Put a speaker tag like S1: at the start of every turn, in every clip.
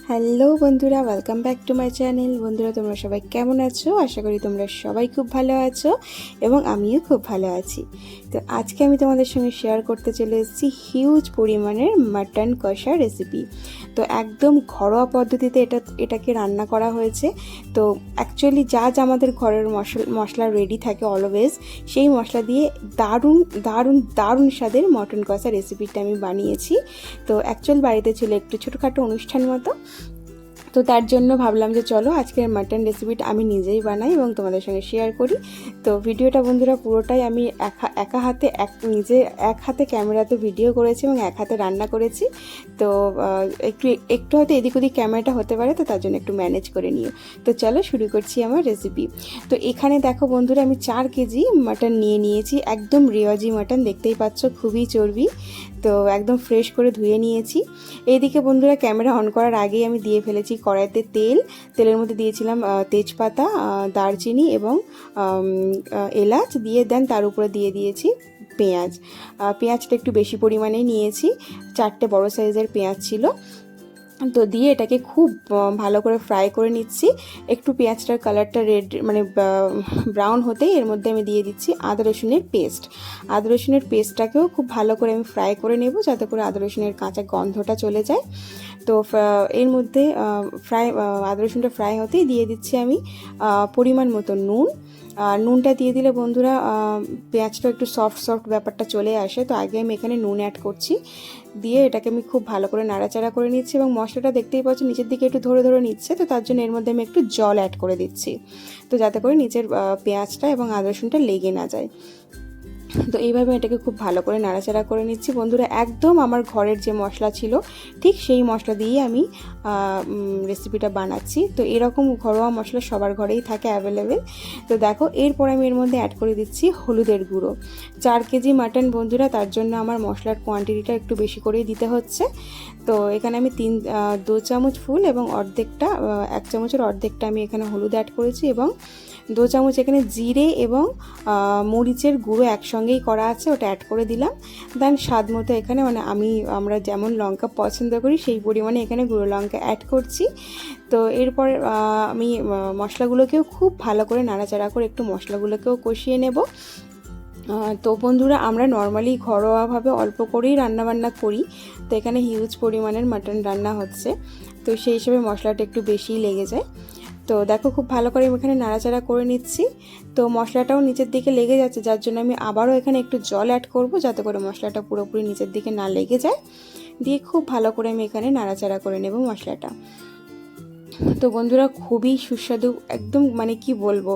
S1: Hello বন্ধুরা, welcome back to my channel. বন্ধুরা, তোমরা সবাই কেমন আছো? আশা করি তোমরা সবাই খুব ভালো আছো এবং আমিও খুব ভালো আছি। তো আজকে আমি তোমাদের সঙ্গে শেয়ার করতে চলে এসেছি হিউজ পরিমাণের মাটন কষা রেসিপি। তো একদম ঘরোয়া পদ্ধতিতে এটাকে রান্না করা হয়েছে। তো অ্যাকচুয়ালি যা আমাদের ঘরের মশলা রেডি থাকে অলওয়েজ, সেই মশলা দিয়ে দারুণ দারুণ দারুণ স্বাদের মটন কষা রেসিপিটা আমি বানিয়েছি। তো অ্যাকচুয়াল বাড়িতে ছিল একটু ছোটোখাটো অনুষ্ঠান মতো, তো তার জন্য ভাবলাম যে চলো আজকের মাটন রেসিপিটা আমি নিজেই বানাই এবং তোমাদের সঙ্গে শেয়ার করি। তো ভিডিওটা বন্ধুরা পুরোটাই আমি নিজে এক হাতে ক্যামেরাতে ভিডিও করেছি এবং এক হাতে রান্না করেছি। তো একটু হয়তো এদিক ওদিক ক্যামেরাটা হতে পারে, তো তার জন্য একটু ম্যানেজ করে নিও। তো চলো শুরু করছি আমার রেসিপি। তো এখানে দেখো বন্ধুরা, আমি 4 কেজি মাটন নিয়েছি। একদম রেওয়াজি মাটন, দেখতেই পাচ্ছ খুবই চর্বি। তো একদম ফ্রেশ করে ধুয়ে নিয়েছি। এইদিকে বন্ধুরা, ক্যামেরা অন করার আগেই আমি দিয়ে ফেলেছি কড়াইতে তেলের মধ্যে দিয়েছিলাম তেজপাতা, দারচিনি এবং এলাচ দিয়ে দেন তার উপরে দিয়ে দিয়েছি পেঁয়াজটা একটু বেশি পরিমাণে নিয়েছি। 4টে বড় সাইজের পেঁয়াজ ছিল। তো দিয়ে এটাকে খুব ভালো করে ফ্রাই করে নিচ্ছি। একটু পেঁয়াজটার কালারটা রেড ব্রাউন হতেই এর মধ্যে আমি দিয়ে দিচ্ছি আদা রসুনের পেস্টটাকেও খুব ভালো করে আমি ফ্রাই করে নেব, যাতে করে আদা রসুনের কাঁচা গন্ধটা চলে যায়। তো এর মধ্যে আদা রসুনটা ফ্রাই হতেই দিয়ে দিচ্ছি আমি পরিমাণ মতো নুনটা দিয়ে দিলে বন্ধুরা পেঁয়াজটা একটু সফট ব্যাপারটা চলে আসে। তো আগে আমি এখানে নুন অ্যাড করছি, দিয়ে এটাকে আমি খুব ভালো করে নাড়াচাড়া করে নিচ্ছি এবং মশলাটা দেখতেই পাচ্ছ নিচের দিকে একটু ধরে ধরে নিচ্ছে। তো তার জন্য এর মধ্যে আমি একটু জল অ্যাড করে দিচ্ছি, তো যাতে করে নিচের পেঁয়াজটা এবং আদা রসুনটা লেগে না যায়। তো এইভাবে এটাকে খুব ভালো করে নাড়াচাড়া করে নিচ্ছি বন্ধুরা। একদম আমার ঘরের যে মশলা ছিল ঠিক সেই মশলা দিয়েই আমি রেসিপিটা বানাচ্ছি। তো এরকম ঘরোয়া মশলা সবার ঘরেই থাকে অ্যাভেলেবেল। তো দেখো, এরপর আমি এর মধ্যে অ্যাড করে দিচ্ছি হলুদের গুঁড়ো। 4 কেজি মাটন বন্ধুরা, তার জন্য আমার মশলার কোয়ান্টিটিটা একটু বেশি করেই দিতে হচ্ছে। তো এখানে আমি 2 চামচ ফুল এবং 1 চামচের অর্ধেকটা আমি এখানে হলুদ অ্যাড করেছি এবং 2 চামচ এখানে জিরে এবং মরিচের গুঁড়ো একসঙ্গেই করা আছে, ওটা অ্যাড করে দিলাম। দেন স্বাদ মতো এখানে আমরা যেমন লঙ্কা পছন্দ করি সেই পরিমাণে এখানে গুঁড়ো লঙ্কা অ্যাড করছি। তো এরপর আমি মশলাগুলোকেও খুব ভালো করে নাড়াচাড়া করে একটু মশলাগুলোকেও কষিয়ে নেব। তো বন্ধুরা, আমরা নর্মালি ঘরোয়াভাবে অল্প করেই রান্নাবান্না করি, তো এখানে হিউজ পরিমাণের মাটন রান্না হচ্ছে, তো সেই হিসেবে মশলাটা একটু বেশিই লেগে যায়। তো দেখো, খুব ভালো করে আমি এখানে নাড়াচাড়া করে নিচ্ছি। তো মশলাটাও নিচের দিকে লেগে যাচ্ছে, যার জন্য আমি আবারও এখানে একটু জল অ্যাড করব, যাতে করে মশলাটা পুরোপুরি নিচের দিকে না লেগে যায়। দিয়ে খুব ভালো করে আমি এখানে নাড়াচাড়া করে নেব মশলাটা। তো বন্ধুরা, খুবই সুস্বাদু, একদম কি বলবো,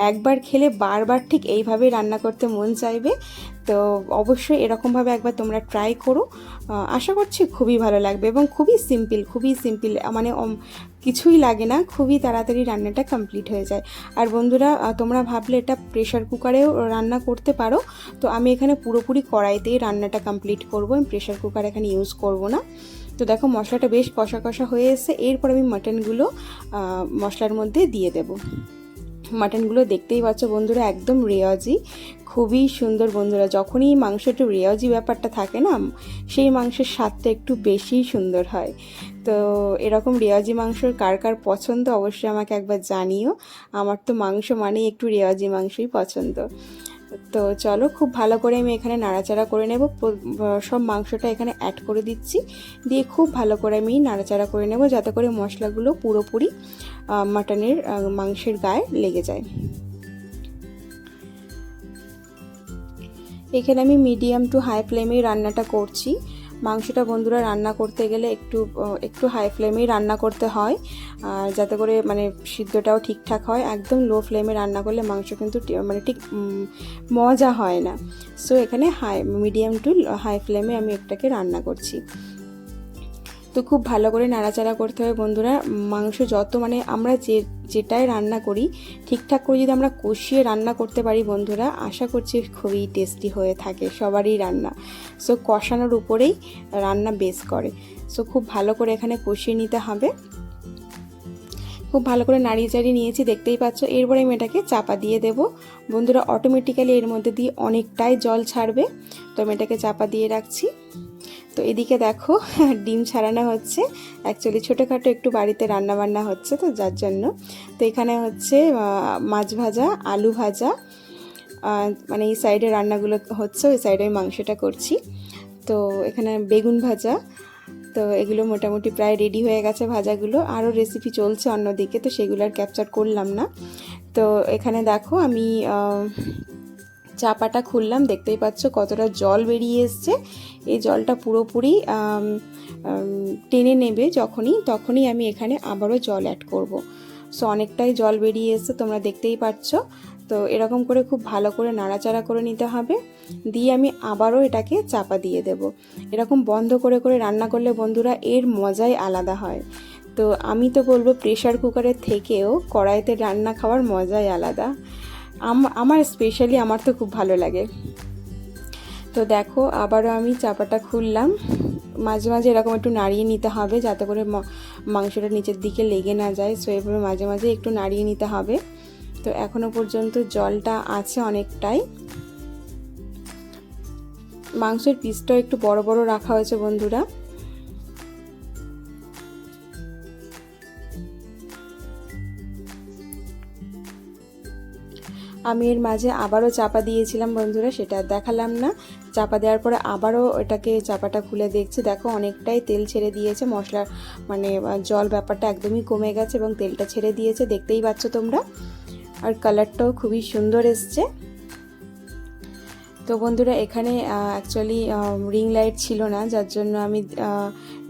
S1: একবার খেলে বারবার ঠিক এইভাবেই রান্না করতে মন চাইবে। তো অবশ্যই এরকমভাবে একবার তোমরা ট্রাই করো, আশা করছি খুবই ভালো লাগবে এবং খুবই সিম্পল কিছুই লাগে না, খুবই তাড়াতাড়ি রান্নাটা কমপ্লিট হয়ে যায়। আর বন্ধুরা, তোমরা ভাবলে এটা প্রেশার কুকারেও রান্না করতে পারো, তো আমি এখানে পুরোপুরি কড়াইতেই রান্নাটা কমপ্লিট করব, আমি প্রেশার কুকার এখানে ইউজ করব না। তো দেখো, মশলাটা বেশ কষা হয়ে এসে এরপর আমি মাটনগুলো মশলার মধ্যে দিয়ে দেব। মাটনগুলো দেখতেই পাচ্ছ বন্ধুরা, একদম রেওয়াজি, খুবই সুন্দর বন্ধুরা। যখনই মাংস একটু রেওয়াজি ব্যাপারটা থাকে না, সেই মাংসের স্বাদটা একটু বেশি সুন্দর হয়। তো এরকম রেওয়াজি মাংসর কার কার পছন্দ অবশ্যই আমাকে একবার জানিও। আমার তো মাংস মানেই একটু রেওয়াজি মাংসই পছন্দ। তো চলো, খুব ভালো করে আমি এখানে নাড়াচাড়া করে নেব। সব মাংসটা এখানে অ্যাড করে দিচ্ছি, দিয়ে খুব ভালো করে আমি নাড়াচাড়া করে নেব, যাতে করে মশলাগুলো পুরোপুরি মাংসের গায়ে লেগে যায়। এখানে আমি মিডিয়াম টু হাই ফ্লেমেই রান্নাটা করছি। মাংসটা বন্ধুরা রান্না করতে গেলে একটু হাই ফ্লেমেই রান্না করতে হয়, আর যাতে করে সিদ্ধটাও ঠিকঠাক হয়। একদম লো ফ্লেমে রান্না করলে মাংস কিন্তু ঠিক মজা হয় না। সো এখানে মিডিয়াম টু হাই ফ্লেমে আমি এটাকে রান্না করছি। তো খুব ভালো করে নাড়াচাড়া করতে হবে বন্ধুরা। মাংস যত আমরা যেটাই রান্না করি ঠিকঠাক করে যদি আমরা কষিয়ে রান্না করতে পারি বন্ধুরা, আশা করছি খুবই টেস্টি হয়ে থাকে সবারই রান্না। সো কষানোর উপরেই রান্না বেস করে। সো খুব ভালো করে এখানে কষিয়ে নিতে হবে। খুব ভালো করে নাড়িয়ে চাড়িয়ে নিয়েছি, দেখতেই পাচ্ছ। এরপরে আমি এটাকে চাপা দিয়ে দেব বন্ধুরা। অটোমেটিক্যালি এর মধ্যে দিয়ে অনেকটাই জল ছাড়বে, তো আমি এটাকে চাপা দিয়ে রাখছি। তো এদিকে দেখো ডিম ছাড়ানো হচ্ছে। অ্যাকচুয়ালি ছোটোখাটো একটু বাড়িতে রান্না বান্না হচ্ছে, তো যার জন্য। তো এখানে হচ্ছে মাছ ভাজা, আলু ভাজা, মানে এই সাইডে রান্নাগুলো হচ্ছে, ওই সাইডে আমি মাংসটা করছি। তো এখানে বেগুন ভাজা, তো এগুলো মোটামুটি প্রায় রেডি হয়ে গেছে ভাজাগুলো। আরও রেসিপি চলছে অন্যদিকে, তো সেগুলো আর ক্যাপচার করলাম না। তো এখানে দেখো আমি চাপাটা খুললাম, দেখতেই পাচ্ছ কতটা জল বেরিয়ে এসছে। এই জলটা পুরোপুরি টেনে নেবে তখনই আমি এখানে আবারও জল অ্যাড করব। সো অনেকটাই জল বেরিয়ে এসছে, তোমরা দেখতেই পাচ্ছ। তো এরকম করে খুব ভালো করে নাড়াচাড়া করে নিতে হবে, দিয়ে আমি আবারও এটাকে চাপা দিয়ে দেব। এরকম বন্ধ করে করে রান্না করলে বন্ধুরা এর মজাই আলাদা হয়। তো আমি তো বলবো প্রেশার কুকারের থেকেও কড়াইতে রান্না খাওয়ার মজাই আলাদা। আমার স্পেশালি আমার তো খুব ভালো লাগে। তো দেখো আবারও আমি চাপাটা খুললাম, মাঝে মাঝে এরকম একটু নাড়িয়ে নিতে হবে যাতে করে মাংসটা নিচের দিকে লেগে না যায়। সো এভাবে মাঝে মাঝে একটু নাড়িয়ে নিতে হবে। তো এখনো পর্যন্ত জলটা আছে অনেকটাই। মাংসের পিসটাও একটু বড় বড় রাখা হয়েছে বন্ধুরা। আমি এর মাঝে আবারও চাপা দিয়েছিলাম বন্ধুরা, সেটা দেখালাম না। চাপা দেওয়ার পরে আবারও এটাকে চাপাটা খুলে দেখছি, দেখো অনেকটাই তেল ছেড়ে দিয়েছে। মশলার মানে জল ব্যাপারটা একদমই কমে গেছে এবং তেলটা ছেড়ে দিয়েছে, দেখতেই পাচ্ছ তোমরা। আর কালারটাও খুবই সুন্দর এসছে। তো বন্ধুরা এখানে অ্যাকচুয়ালি রিং লাইট ছিল না, যার জন্য আমি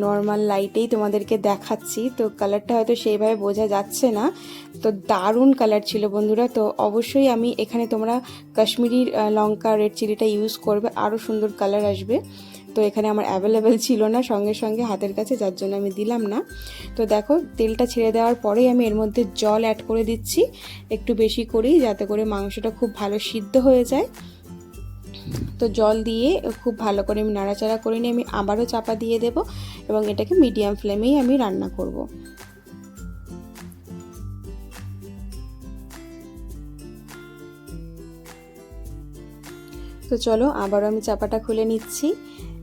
S1: নর্মাল লাইটেই তোমাদেরকে দেখাচ্ছি। তো কালারটা হয়তো সেইভাবে বোঝা যাচ্ছে না। তো দারুণ কালার ছিল বন্ধুরা। তো অবশ্যই আমি এখানে তোমরা কাশ্মীরি লঙ্কা রেড চিলিটা ইউজ করবে, আরও সুন্দর কালার আসবে। তো এখানে আমার অ্যাভেলেবেল ছিল না সঙ্গে সঙ্গে হাতের কাছে, যার জন্য আমি দিলাম না। তো দেখো তেলটা ছেড়ে দেওয়ার পরেই আমি এর মধ্যে জল অ্যাড করে দিচ্ছি, একটু বেশি করেই, যাতে করে মাংসটা খুব ভালো সিদ্ধ হয়ে যায়। তো জল দিয়ে খুব ভালো করে আমি নাড়াচাড়া করে নিয়ে আমি আবারও চাপা দিয়ে দেব এবং এটাকে মিডিয়াম ফ্লেমেই আমি রান্না করব। তো চলো আবারও আমি চাপাটা খুলে নিচ্ছি,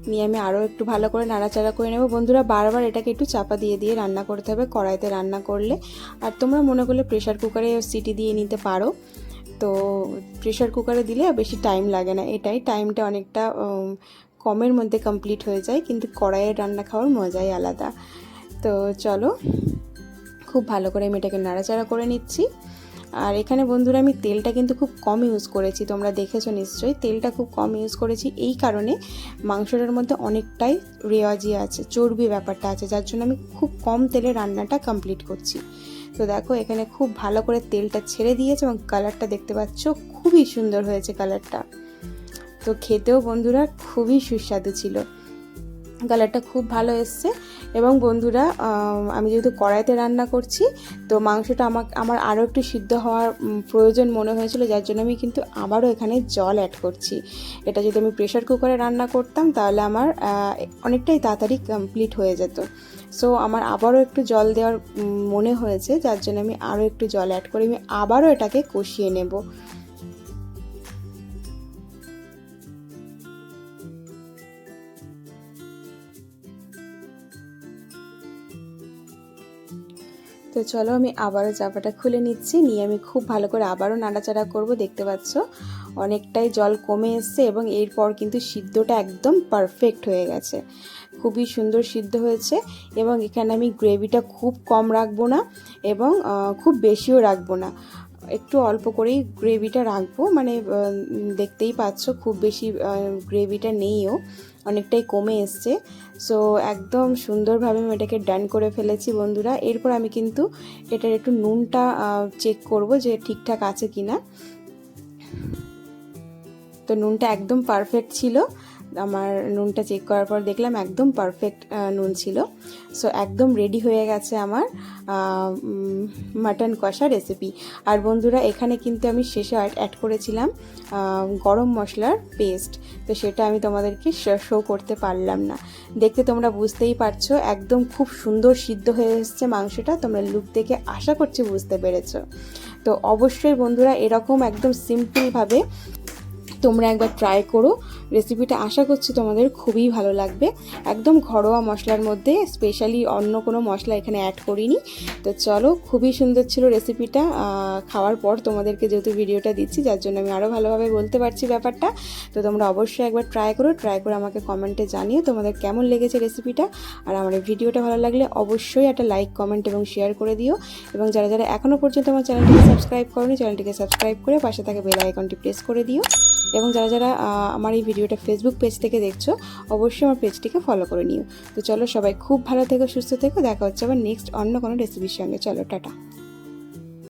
S1: নিয়ে আমি আরও একটু ভালো করে নাড়াচাড়া করে নেব। বন্ধুরা বারবার এটাকে একটু চাপা দিয়ে দিয়ে রান্না করতে হবে কড়াইতে রান্না করলে। আর তোমরা মনে করলে প্রেশার কুকারে সিটি দিয়ে নিতে পারো। তো প্রেশার কুকারে দিলে বেশি টাইম লাগে না, এটাই টাইমটা অনেকটা কমের মধ্যে কমপ্লিট হয়ে যায়, কিন্তু কড়াইয়ের রান্না খাওয়ার মজাই আলাদা। তো চলো খুব ভালো করে আমি এটাকে নাড়াচাড়া করে নিচ্ছি। আর এখানে বন্ধুরা আমি তেলটা কিন্তু খুব কম ইউজ করেছি, তোমরা দেখেছো নিশ্চয়ই। তেলটা খুব কম ইউজ করেছি এই কারণে মাংসটার মধ্যে অনেকটাই রেওয়াজি আছে, চর্বি ব্যাপারটা আছে, যার জন্য আমি খুব কম তেলে রান্নাটা কমপ্লিট করছি। তো দেখো এখানে খুব ভালো করে তেলটা ছেড়ে দিয়েছে এবং কালারটা দেখতে পাচ্ছ খুবই সুন্দর হয়েছে কালারটা। তো খেতেও বন্ধুরা খুবই সুস্বাদু ছিল, কালারটা খুব ভালো এসছে। এবং বন্ধুরা আমি যেহেতু কড়াইতে রান্না করছি, তো মাংসটা আমার আরও একটু সিদ্ধ হওয়ার প্রয়োজন মনে হয়েছিল, যার জন্য আমি কিন্তু আবারও এখানে জল অ্যাড করছি। এটা যদি আমি প্রেশার কুকারে রান্না করতাম তাহলে আমার অনেকটাই তাড়াতাড়ি কমপ্লিট হয়ে যেত। সো আমার আবারও একটু জল দেওয়ার মনে হয়েছে, যার জন্য আমি আরও একটু জল অ্যাড করে আমি আবারও এটাকে কষিয়ে নেব। তো চলো আমি আবারও চাপাটা খুলে নিচ্ছি, নিয়ে আমি খুব ভালো করে আবারও নাড়াচাড়া করব। দেখতে পাচ্ছ অনেকটাই জল কমে এসছে এবং এরপর কিন্তু সিদ্ধটা একদম পারফেক্ট হয়ে গেছে, খুবই সুন্দর সিদ্ধ হয়েছে। এবং এখানে আমি গ্রেভিটা খুব কম রাখবো না এবং খুব বেশিও রাখবো না, একটু অল্প করেই গ্রেভিটা রাখবো। মানে দেখতেই পাচ্ছ খুব বেশি গ্রেভিটা নেইও, অনেকটাই কমে এসছে। সো একদম সুন্দরভাবে আমি এটাকে ডান করে ফেলেছি বন্ধুরা। এরপর আমি কিন্তু এটার একটু নুনটা চেক করব যে ঠিকঠাক আছে কিনা। তো নুনটা একদম পারফেক্ট ছিল, আমার নুনটা চেক করার পর দেখলাম একদম পারফেক্ট নুন ছিল। সো একদম রেডি হয়ে গেছে আমার মাটন কষা রেসিপি। আর বন্ধুরা এখানে কিন্তু আমি শেষে অ্যাড করেছিলাম গরম মশলার পেস্ট, তো সেটা আমি তোমাদেরকে শো করতে পারলাম না। দেখতে তোমরা বুঝতেই পারছো একদম খুব সুন্দর সিদ্ধ হয়ে এসছে মাংসটা, তোমরা লুক দেখে আশা করছি বুঝতে পেরেছো। তো অবশ্যই বন্ধুরা এরকম একদম সিম্পলভাবে তোমরা একবার ট্রাই করো রেসিপিটা, আশা করছি তোমাদের খুবই ভালো লাগবে। একদম ঘরোয়া মশলার মধ্যে, স্পেশালি অন্য কোনো মশলা এখানে অ্যাড করিনি। তো চলো, খুবই সুন্দর ছিল রেসিপিটা। খাওয়ার পর তোমাদেরকে যেহেতু ভিডিওটা দিচ্ছি, যার জন্য আমি আরও ভালোভাবে বলতে পারছি ব্যাপারটা। তো তোমরা অবশ্যই একবার ট্রাই করে আমাকে কমেন্টে জানিও তোমাদের কেমন লেগেছে রেসিপিটা। আর আমার এই ভিডিওটা ভালো লাগলে অবশ্যই একটা লাইক, কমেন্ট এবং শেয়ার করে দিও। এবং যারা যারা এখনও পর্যন্ত আমার চ্যানেলটিকে সাবস্ক্রাইব করোনি, চ্যানেলটিকে সাবস্ক্রাইব করে পাশে থাকা বেল আইকনটি প্রেস করে দিও। এবং যারা যারা আমার এই ভিডিওটা ফেসবুক পেজ থেকে দেখছো, অবশ্যই আমার পেজটিকে ফলো করে নিও। তো চলো, সবাই খুব ভালো থেকো, সুস্থ থেকো। দেখা হচ্ছে আবার নেক্সট অন্য কোনো রেসিপির সঙ্গে। চলো, টাটা।